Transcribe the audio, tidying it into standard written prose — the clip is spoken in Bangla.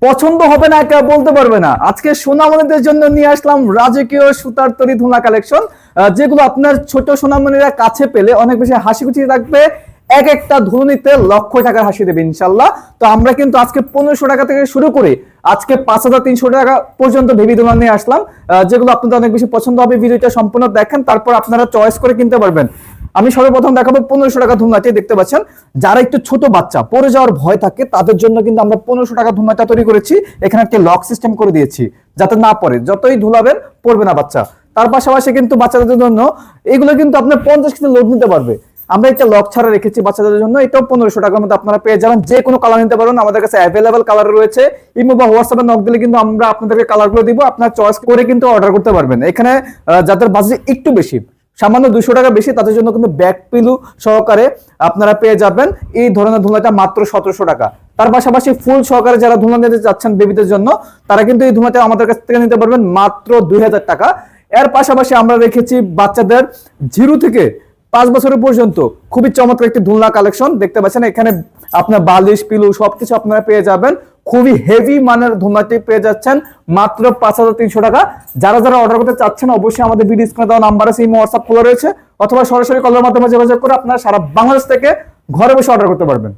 পছন্দ হবে না একা বলতে পারবে না। আজকে সোনামণিদের জন্য নিয়ে আসলাম রাজকীয় সুতার তৈরি ধুলা কালেকশন, যেগুলো আপনার ছোট সোনামণিরা কাছে পেলে অনেক বেশি হাসি খুশি থাকবে। এক একটা ধুনিতে লক্ষ টাকার হাসি দেবে ইনশাল্লাহ। তো আমরা কিন্তু আজকে 1500 টাকা থেকে শুরু করে আজকে 5300 টাকা পর্যন্ত বেবি ধুলা নিয়ে আসলাম, যেগুলো আপনাদের অনেক বেশি পছন্দ হবে। ভিডিওটা সম্পূর্ণ দেখেন, তারপর আপনারা চয়েস করে কিনতে পারবেন। আমি সর্বপ্রথম দেখাবো 1500 টাকা ধুলাটি। দেখতে পাচ্ছেন, যারা একটু ছোট বাচ্চা পড়ে যাওয়ার ভয় থাকে তাদের জন্য কিন্তু আমরা 1500 টাকা ধুলাটা তৈরি করেছি। এখানে একটা লক সিস্টেম করে দিয়েছি যাতে না পড়ে, যতই ধুলাবেন পড়বে না বাচ্চা। তার পাশাপাশি কিন্তু বাচ্চাদের জন্য এগুলো কিন্তু আপনার 50 কেজি লোড নিতে পারবে। আমরা একটা লক ছাড়া রেখেছি বাচ্চাদের জন্য, এটাও 1500 টাকার মধ্যে আপনারা পেয়ে যাবেন। যে কোনো কালার নিতে পারবেন, আমাদের কাছে অ্যাভেলেবল কালার রয়েছে। ইমো বা হোয়াটসঅ্যাপে নক দিলে কিন্তু আমরা আপনাদেরকে কালারগুলো দিব, আপনারা চয়েস করে কিন্তু অর্ডার করতে পারবেন। এখানে যাদের বাজেট একটু বেশি, সামান্য 200 টাকা বেশি, তাদের জন্য কিন্তু ব্যাক পিলু সহকারে আপনারা পেয়ে যাবেন এই ধরনের ধুলাটা মাত্র 1700 টাকা। তার পাশাপাশি ফুল সহকারে যারা ধুলা নিতে যাচ্ছেন বেবিদের জন্য, তারা কিন্তু এই ধুলাটা আমাদের কাছ থেকে নিতে পারবেন মাত্র 2000 টাকা। এর পাশাপাশি আমরা রেখেছি বাচ্চাদের 0 থেকে 5 বছরের পর্যন্ত খুবই চমৎকার একটি ধুলনা কালেকশন। দেখতে পাচ্ছেন এখানে আপনার বালিশ পিলু সবকিছু আপনারা পেয়ে যাবেন। খুবই হেভি মানের ধুলাটি পেয়ে যাচ্ছেন মাত্র 5300 টাকা। যারা যারা অর্ডার করতে চাচ্ছেন অবশ্যই আমাদের ভিডিও স্ক্রিনে দেওয়া নাম্বার আছে, ইমো হোয়াটসঅ্যাপ খোলা রয়েছে, অথবা সরাসরি কলের মাধ্যমে যোগাযোগ করে আপনারা সারা বাংলাদেশ থেকে ঘরে বসে অর্ডার করতে পারবেন।